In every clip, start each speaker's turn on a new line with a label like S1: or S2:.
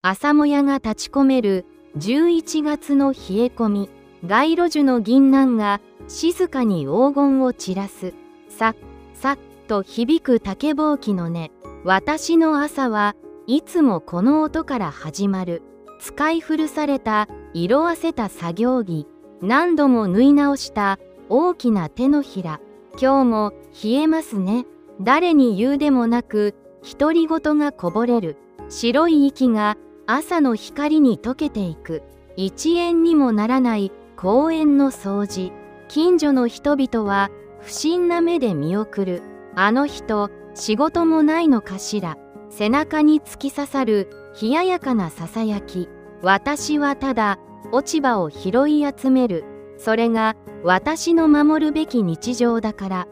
S1: 朝もやが立ち込める11月の冷え込み、街路樹の銀杏が静かに黄金を散らす。さっさっと響く竹ぼうきの音。私の朝はいつもこの音から始まる。使い古された色あせた作業着、何度も縫い直した大きな手のひら。今日も冷えますね。誰に言うでもなく独り言がこぼれる。白い息が朝の光に溶けていく。1円にもならない公園の掃除。近所の人々は不審な目で見送る。あの人、仕事もないのかしら。背中に突き刺さる冷ややかなささやき。私はただ落ち葉を拾い集める。それが私の守るべき日常だから。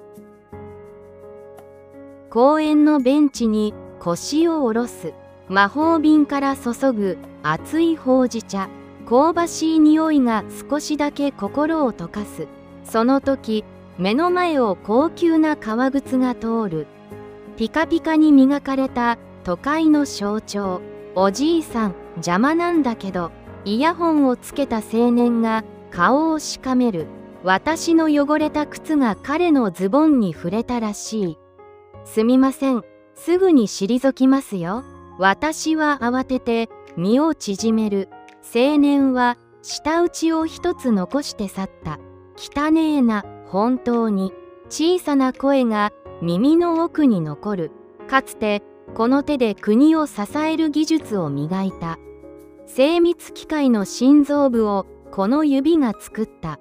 S1: 公園のベンチに腰を下ろす。魔法瓶から注ぐ熱いほうじ茶。香ばしい匂いが少しだけ心を溶かす。その時、目の前を高級な革靴が通る。ピカピカに磨かれた都会の象徴。おじいさん、邪魔なんだけど。イヤホンをつけた青年が顔をしかめる。私の汚れた靴が彼のズボンに触れたらしい。すみません、すぐに退きますよ。私は慌てて身を縮める。青年は舌打ちを一つ残して去った。汚ねえな、本当に。小さな声が耳の奥に残る。かつてこの手で国を支える技術を磨いた。精密機械の心臓部をこの指が作った。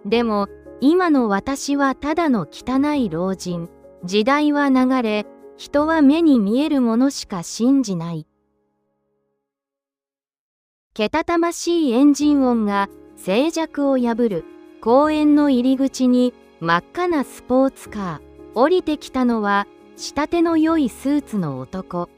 S1: でも今の私はただの汚い老人。時代は流れ、人は目に見えるものしか信じない。けたたましいエンジン音が静寂を破る。公園の入り口に真っ赤なスポーツカー。降りてきたのは仕立ての良いスーツの男。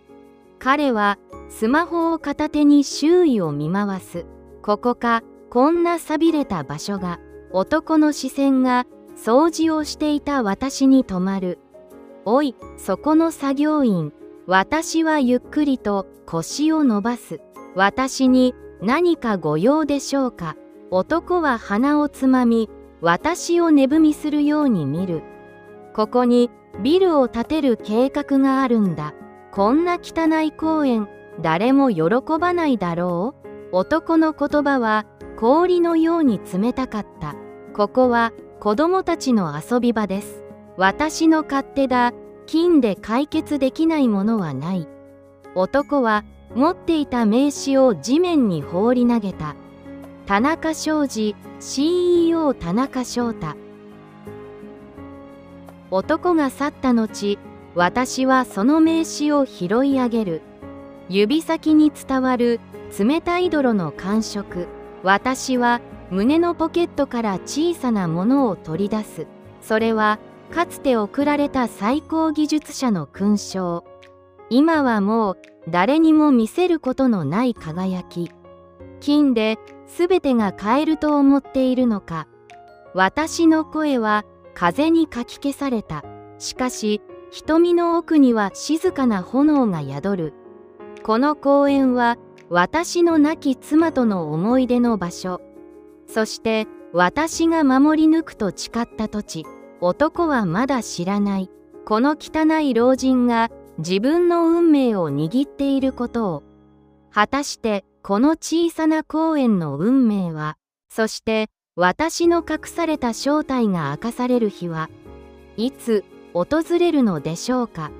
S1: 彼はスマホを片手に周囲を見回す。ここか、こんな寂れた場所が。男の視線が掃除をしていた私に止まる。おい、そこの作業員。私はゆっくりと腰を伸ばす。私に何かご用でしょうか。男は鼻をつまみ、私を値踏みするように見る。ここにビルを建てる計画があるんだ。こんな汚い公園、誰も喜ばないだろう。男の言葉は氷のように冷たかった。ここは子供たちの遊び場です。私の勝手だ。金で解決できないものはない。男は持っていた名刺を地面に放り投げた。田中商事 CEO 田中翔太。男が去った後、私はその名刺を拾い上げる。指先に伝わる冷たい泥の感触。私は胸のポケットから小さなものを取り出す。それはかつて贈られた最高技術者の勲章。今はもう誰にも見せることのない輝き。金で全てが買えると思っているのか。私の声は風にかき消された。しかし瞳の奥には静かな炎が宿る。この公園は私の亡き妻との思い出の場所。そして私が守り抜くと誓った土地。男はまだ知らない。この汚い老人が自分の運命を握っていることを。果たしてこの小さな公園の運命は、そして私の隠された正体が明かされる日はいつ訪れるのでしょうか。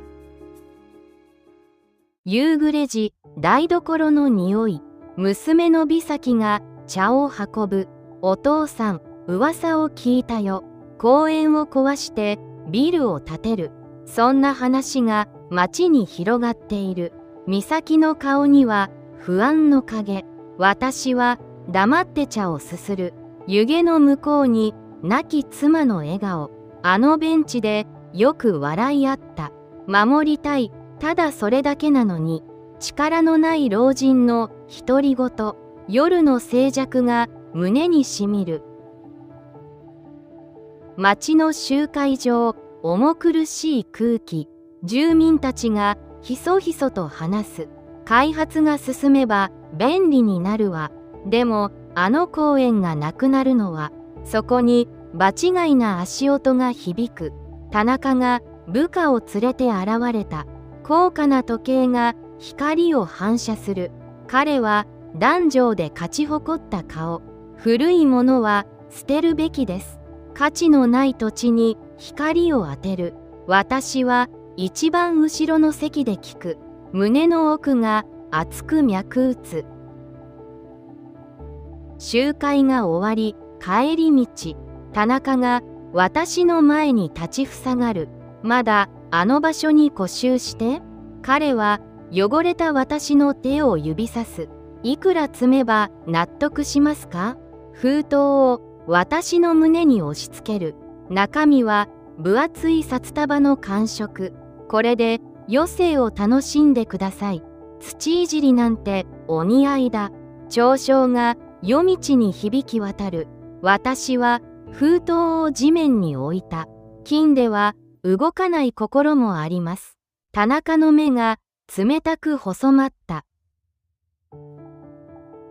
S1: 夕暮れ時、台所の匂い。娘の美咲が茶を運ぶ。お父さん、噂を聞いたよ。公園を壊してビルを建てる。そんな話が街に広がっている。美咲の顔には不安の影。私は黙って茶をすする。湯気の向こうに亡き妻の笑顔。あのベンチでよく笑い合った。守りたい、ただそれだけなのに。力のない老人の独り言。夜の静寂が胸にしみる。町の集会場、重苦しい空気。住民たちがひそひそと話す。開発が進めば便利になるわ。でもあの公園がなくなるのは、そこに場違いな足音が響く。田中が部下を連れて現れた。高価な時計が光を反射する。彼は壇上で勝ち誇った顔。古いものは捨てるべきです。価値のない土地に光を当てる。私は一番後ろの席で聞く。胸の奥が熱く脈打つ。集会が終わり、帰り道、田中が私の前に立ちふさがる。まだあの場所に固執して。彼は汚れた私の手を指さす。いくら積めば納得しますか？封筒を私の胸に押し付ける。中身は分厚い札束の感触。これで余生を楽しんでください。土いじりなんてお似合いだ。嘲笑が夜道に響き渡る。私は封筒を地面に置いた。金では動かない心もあります。田中の目が冷たく細まった。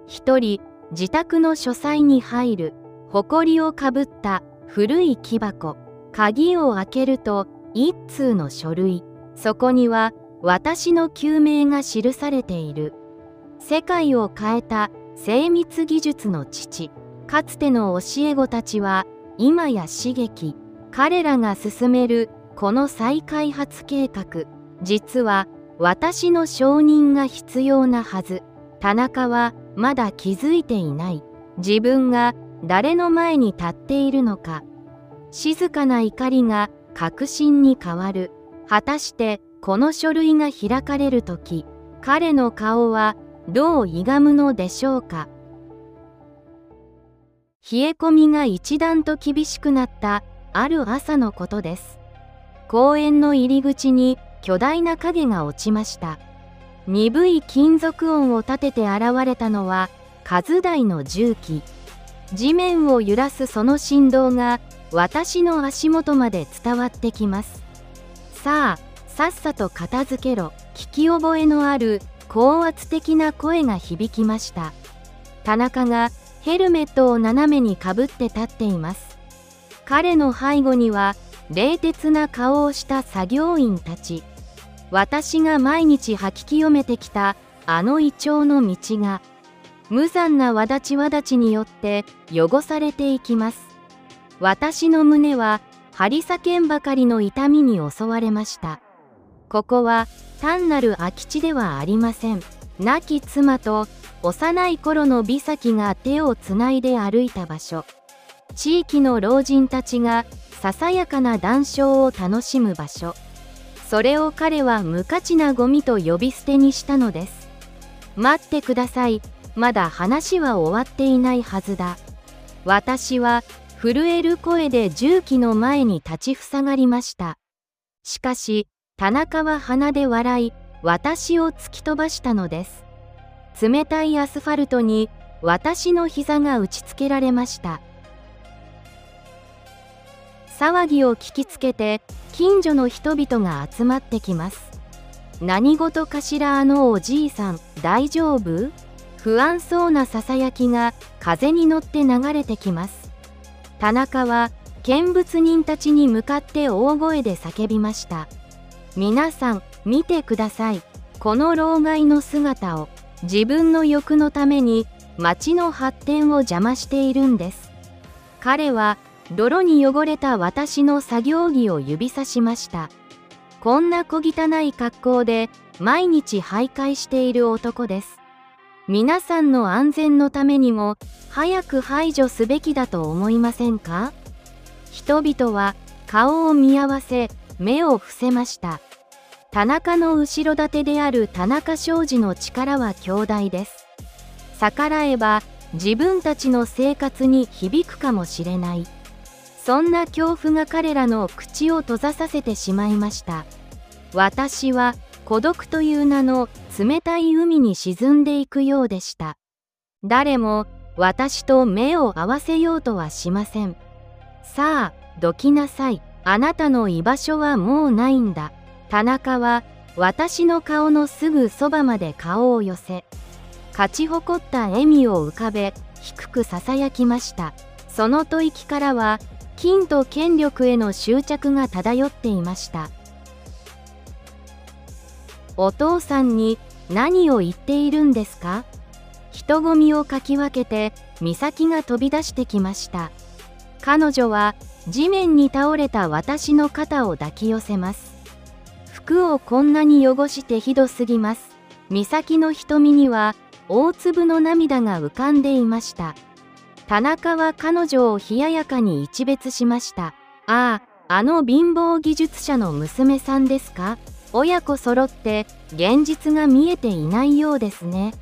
S1: 一人、自宅の書斎に入る。埃をかぶった古い木箱。鍵を開けると一通の書類。そこには私の救命が記されている。世界を変えた精密技術の父。かつての教え子たちは今や刺激。彼らが進めるこの再開発計画。実は私の承認が必要なはず。田中はまだ気づいていない。自分が誰の前に立っているのか。静かな怒りが確信に変わる。果たしてこの書類が開かれるとき、彼の顔はどう歪むのでしょうか。冷え込みが一段と厳しくなったある朝のことです。公園の入り口に巨大な影が落ちました。鈍い金属音を立てて現れたのは数台の重機。地面を揺らすその振動が私の足元まで伝わってきます。さあ、さっさと片付けろ。聞き覚えのある高圧的な声が響きました。田中がヘルメットを斜めにかぶって立っています。彼の背後には冷徹な顔をした作業員たち。私が毎日吐き清めてきたあのイチョウの道が無残なわだちによって汚されていきます。私の胸は張り裂けんばかりの痛みに襲われました。ここは単なる空き地ではありません。亡き妻と幼い頃の美咲が手をつないで歩いた場所。地域の老人たちがささやかな談笑を楽しむ場所。それを彼は無価値なゴミと呼び捨てにしたのです。待ってください。まだ話は終わっていないはずだ。私は震える声で重機の前に立ちふさがりました。しかし、田中は鼻で笑い、私を突き飛ばしたのです。冷たいアスファルトに私の膝が打ちつけられました。騒ぎを聞きつけて近所の人々が集まってきます。何事かしら、あのおじいさん大丈夫？不安そうなささやきが風に乗って流れてきます。田中は見物人たちに向かって大声で叫びました。皆さん見てください。この老害の姿を。自分の欲のために町の発展を邪魔しているんです。彼は泥に汚れた私の作業着を指さしました。こんな小汚い格好で毎日徘徊している男です。皆さんの安全のためにも早く排除すべきだと思いませんか？人々は顔を見合わせ目を伏せました。田中の後ろ盾である田中商事の力は強大です。逆らえば自分たちの生活に響くかもしれない。そんな恐怖が彼らの口を閉ざさせてしまいました。私は孤独という名の冷たい海に沈んでいくようでした。誰も私と目を合わせようとはしません。さあ、どきなさい。あなたの居場所はもうないんだ。田中は私の顔のすぐそばまで顔を寄せ、勝ち誇った笑みを浮かべ、低くささやきました。その吐息からは、金と権力への執着が漂っていました。お父さんに何を言っているんですか？人混みをかき分けて、美咲が飛び出してきました。彼女は、地面に倒れた私の肩を抱き寄せます。服をこんなに汚してひどすぎます。美咲の瞳には、大粒の涙が浮かんでいました。田中は彼女を冷ややかに一別しました。ああ、あの貧乏技術者の娘さんですか？親子揃って現実が見えていないようですね。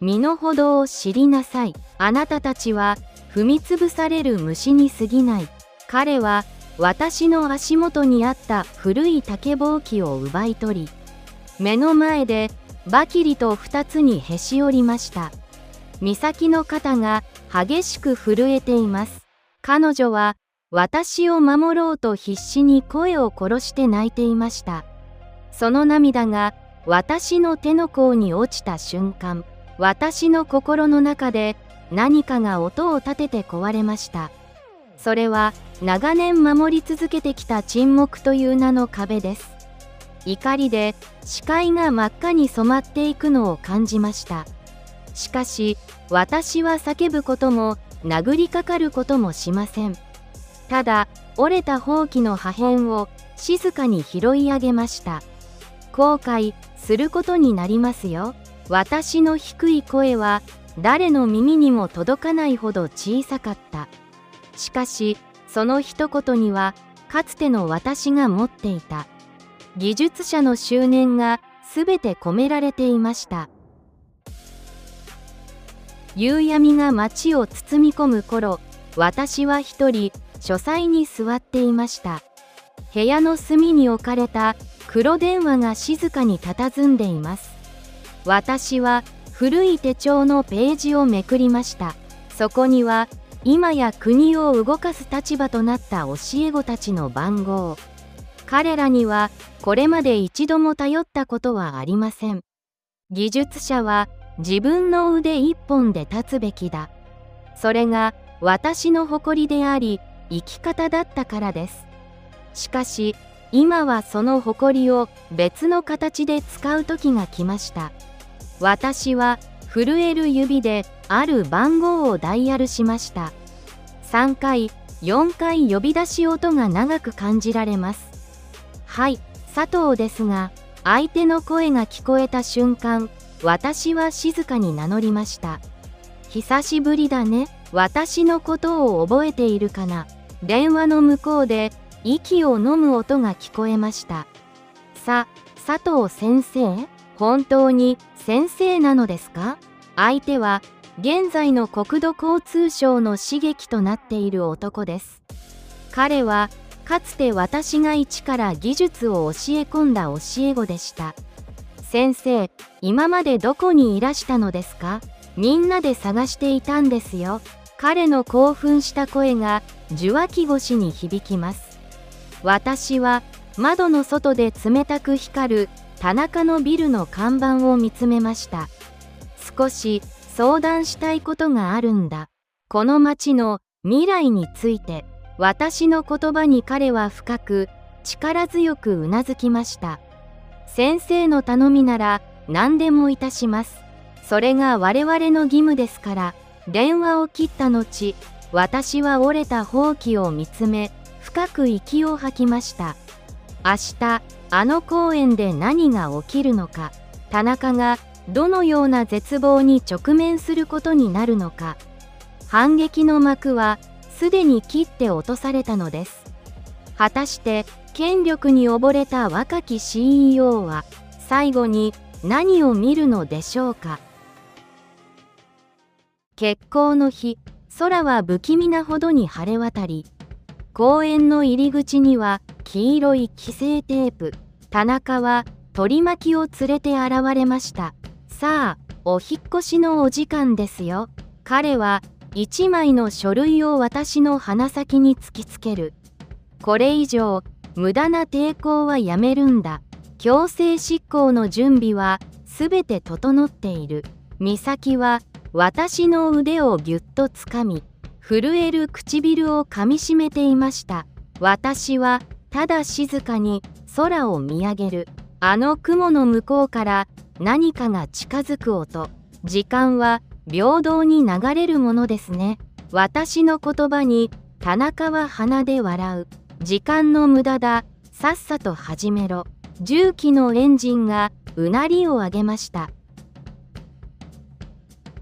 S1: 身の程を知りなさい。あなたたちは踏みつぶされる虫に過ぎない。彼は私の足元にあった古い竹ぼうきを奪い取り、目の前でバキリと2つにへし折りました。美咲の肩が激しく震えています。彼女は私を守ろうと必死に声を殺して泣いていました。その涙が私の手の甲に落ちた瞬間、私の心の中で何かが音を立てて壊れました。それは長年守り続けてきた沈黙という名の壁です。怒りで視界が真っ赤に染まっていくのを感じました。しかし私は叫ぶことも殴りかかることもしません。ただ折れたほうきの破片を静かに拾い上げました。後悔することになりますよ。私の低い声は誰の耳にも届かないほど小さかった。しかしその一言にはかつての私が持っていた技術者の執念がすべて込められていました。夕闇が街を包み込む頃、私は一人書斎に座っていました。部屋の隅に置かれた黒電話が静かに佇んでいます。私は古い手帳のページをめくりました。そこには今や国を動かす立場となった教え子たちの番号。彼らにはこれまで一度も頼ったことはありません。技術者は自分の腕一本で立つべきだ。それが私の誇りであり、生き方だったからです。しかし、今はその誇りを別の形で使う時が来ました。私は震える指である番号をダイヤルしました。3回、4回呼び出し音が長く感じられます。はい、佐藤ですが、相手の声が聞こえた瞬間、私は静かに名乗りました。久しぶりだね。私のことを覚えているかな。電話の向こうで息を飲む音が聞こえました。佐藤先生？本当に先生なのですか？相手は現在の国土交通省の刺激となっている男です。彼はかつて私が一から技術を教え込んだ教え子でした。先生、今までどこにいらしたのですか？みんなで探していたんですよ。彼の興奮した声が受話器越しに響きます。私は窓の外で冷たく光る田中のビルの看板を見つめました。少し相談したいことがあるんだ。この町の未来について。私の言葉に彼は深く力強くうなずきました。先生の頼みなら何でもいたします。それが我々の義務ですから。電話を切った後、私は折れたほうきを見つめ、深く息を吐きました。明日、あの公園で何が起きるのか、田中がどのような絶望に直面することになるのか、反撃の幕はすでに切って落とされたのです。果たして権力に溺れた若き CEO は最後に何を見るのでしょうか。決行の日、空は不気味なほどに晴れ渡り、公園の入り口には黄色い規制テープ。田中は取り巻きを連れて現れました。さあ、お引っ越しのお時間ですよ。彼は一枚の書類を私の鼻先に突きつける。これ以上、無駄な抵抗はやめるんだ。強制執行の準備はすべて整っている。美咲は私の腕をぎゅっとつかみ、震える唇をかみしめていました。私はただ静かに空を見上げる。あの雲の向こうから何かが近づく音。時間は平等に流れるものですね。私の言葉に田中は鼻で笑う。時間の無駄だ。さっさと始めろ。重機のエンジンがうなりを上げました。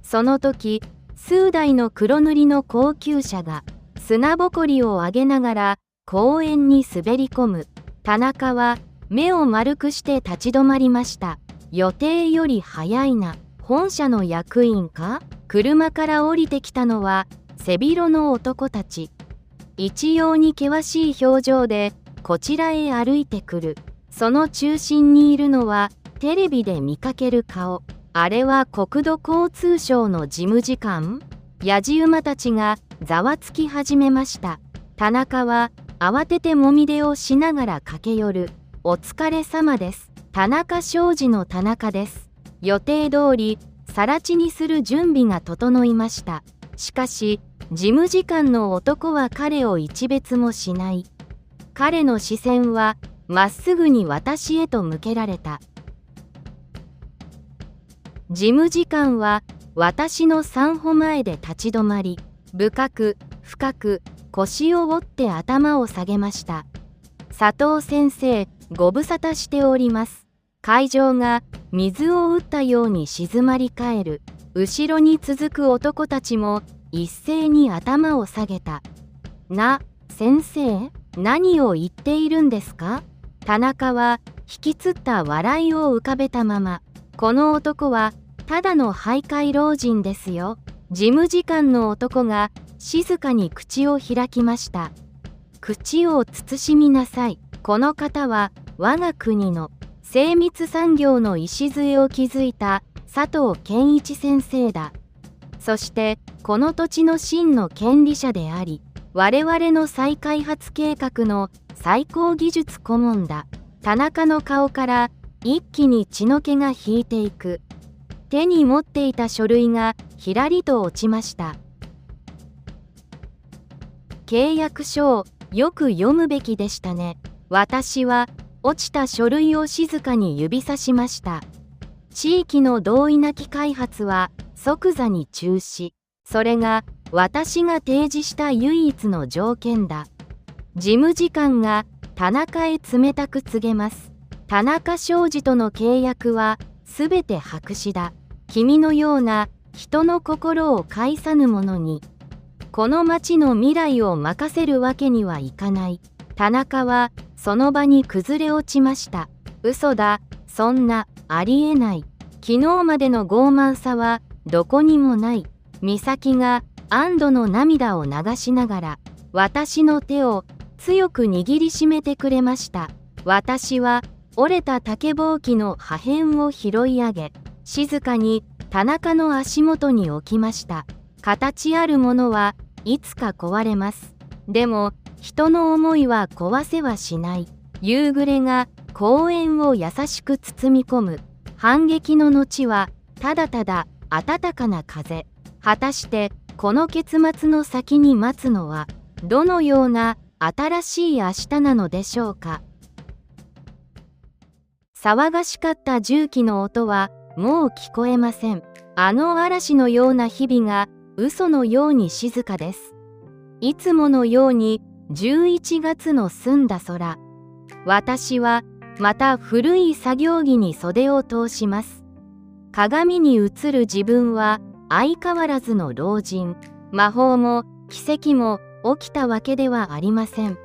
S1: その時、数台の黒塗りの高級車が砂ぼこりを上げながら公園に滑り込む。田中は目を丸くして立ち止まりました。予定より早いな。本社の役員か？車から降りてきたのは背広の男たち。一様に険しい表情でこちらへ歩いてくる。その中心にいるのはテレビで見かける顔。あれは国土交通省の事務次官？やじ馬たちがざわつき始めました。田中は慌ててもみ出をしながら駆け寄る。お疲れ様です。田中商事の田中です。予定通り更地にする準備が整いました。しかし事務次官の男は彼を一別もしない。彼の視線はまっすぐに私へと向けられた。事務次官は私の3歩前で立ち止まり、深く深く腰を折って頭を下げました。佐藤先生、ご無沙汰しております。会場が水を打ったように静まり返る。後ろに続く男たちも一斉に頭を下げた。先生、何を言っているんですか？田中は引きつった笑いを浮かべたまま、この男はただの徘徊老人ですよ。事務次官の男が静かに口を開きました。口を慎みなさい。この方は我が国の精密産業の礎を築いた佐藤健一先生だ。そしてこの土地の真の権利者であり、我々の再開発計画の最高技術顧問だ。田中の顔から一気に血の気が引いていく。手に持っていた書類がひらりと落ちました。契約書をよく読むべきでしたね。私は落ちた書類を静かに指さしました。地域の同意なき開発は即座に中止。それが私が提示した唯一の条件だ。事務次官が田中へ冷たく告げます。田中商事との契約はすべて白紙だ。君のような人の心を介さぬ者にこの町の未来を任せるわけにはいかない。田中はその場に崩れ落ちました。嘘だ、そんな、ありえない。昨日までの傲慢さはどこにもない。美咲が安堵の涙を流しながら私の手を強く握りしめてくれました。私は折れた竹ぼうきの破片を拾い上げ、静かに田中の足元に置きました。形あるものはいつか壊れます。でも人の思いは壊せはしない。夕暮れが公園を優しく包み込む。反撃の後はただただ暖かな風。果たしてこの結末の先に待つのはどのような新しい明日なのでしょうか。騒がしかった重機の音はもう聞こえません。あの嵐のような日々が嘘のように静かです。いつものように11月の澄んだ空。私はまた古い作業着に袖を通します。鏡に映る自分は相変わらずの老人。魔法も奇跡も起きたわけではありません。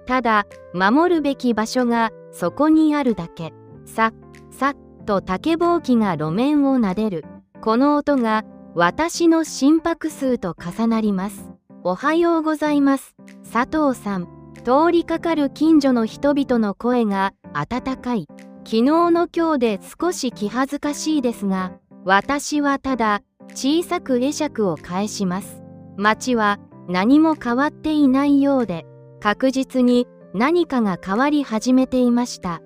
S1: ただ守るべき場所がそこにあるだけ。さっさっと竹ぼうきが路面をなでる。この音が私の心拍数と重なります。おはようございます、佐藤さん。通りかかる近所の人々の声が温かい。昨日の今日で少し気恥ずかしいですが、私はただ小さく会釈を返します。街は何も変わっていないようで、確実に何かが変わり始めていました。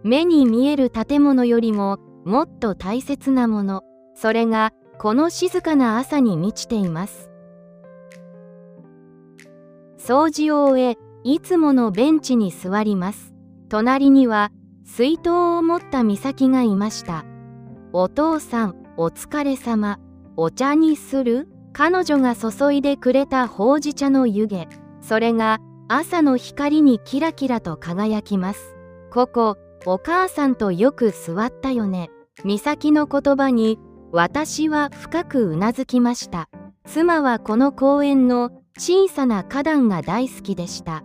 S1: 目に見える建物よりももっと大切なもの、それがこの静かな朝に満ちています。掃除を終え、いつものベンチに座ります。隣には水筒を持った美咲がいました。お父さん、お疲れ様。お茶にする？彼女が注いでくれたほうじ茶の湯気。それが朝の光にキラキラと輝きます。ここ、お母さんとよく座ったよね。美咲の言葉に私は深くうなずきました。妻はこの公園の小さな花壇が大好きでした。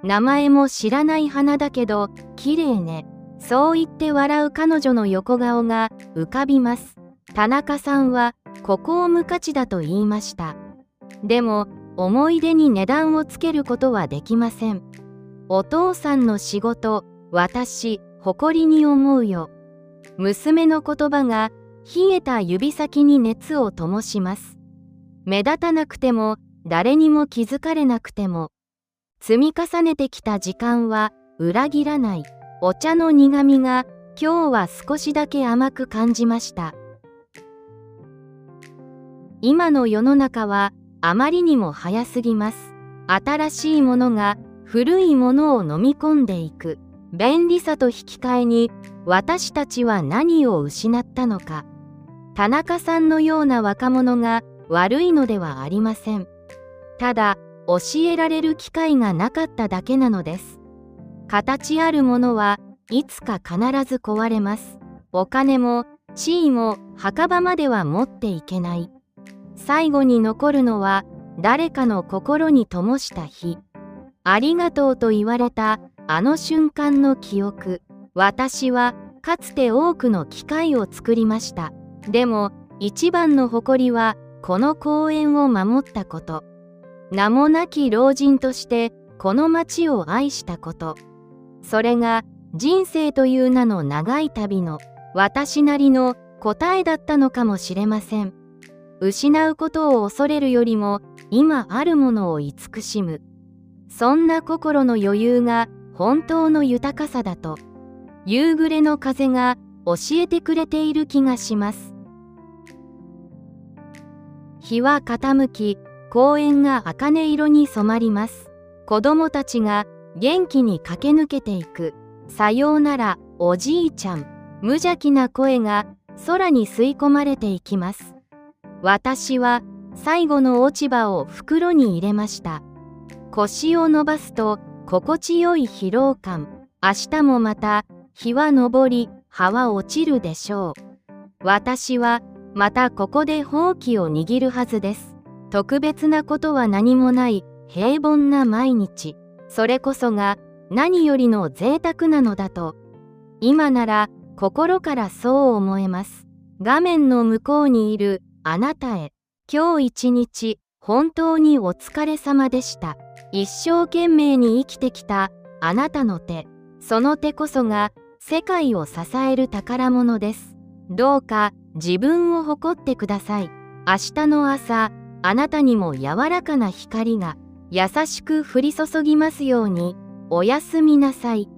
S1: 名前も知らない花だけど綺麗ね。そう言って笑う彼女の横顔が浮かびます。田中さんはここを無価値だと言いました。でも思い出に値段をつけることはできません。お父さんの仕事、私誇りに思うよ。娘の言葉が冷えた指先に熱を灯します。目立たなくても誰にも気づかれなくても積み重ねてきた時間は裏切らない。お茶の苦みが今日は少しだけ甘く感じました。今の世の中はあまりにも早すぎます。新しいものが古いものを飲み込んでいく。便利さと引き換えに私たちは何を失ったのか。田中さんのような若者が悪いのではありません。ただ教えられる機会がなかっただけなのです。形あるものはいつか必ず壊れます。お金も地位も墓場までは持っていけない。最後に残るのは誰かの心に灯した火。ありがとうと言われたあの瞬間の記憶。私はかつて多くの機械を作りました。でも一番の誇りはこの公園を守ったこと。名もなき老人としてこの町を愛したこと。それが人生という名の長い旅の私なりの答えだったのかもしれません。失うことを恐れるよりも今あるものを慈しむ。そんな心の余裕が本当の豊かさだと夕暮れの風が教えてくれている気がします。日は傾き、公園が茜色に染まります。子供たちが元気に駆け抜けていく。さようなら、おじいちゃん。無邪気な声が空に吸い込まれていきます。私は最後の落ち葉を袋に入れました。腰を伸ばすと心地よい疲労感。明日もまた日は昇り、葉は落ちるでしょう。私はまたここでほうきを握るはずです。特別なことは何もない平凡な毎日。それこそが何よりの贅沢なのだと今なら心からそう思えます。画面の向こうにいるあなたへ、今日一日本当にお疲れ様でした。一生懸命に生きてきたあなたの手、その手こそが世界を支える宝物です。どうか自分を誇ってください。明日の朝、あなたにも柔らかな光が優しく降り注ぎますように。おやすみなさい。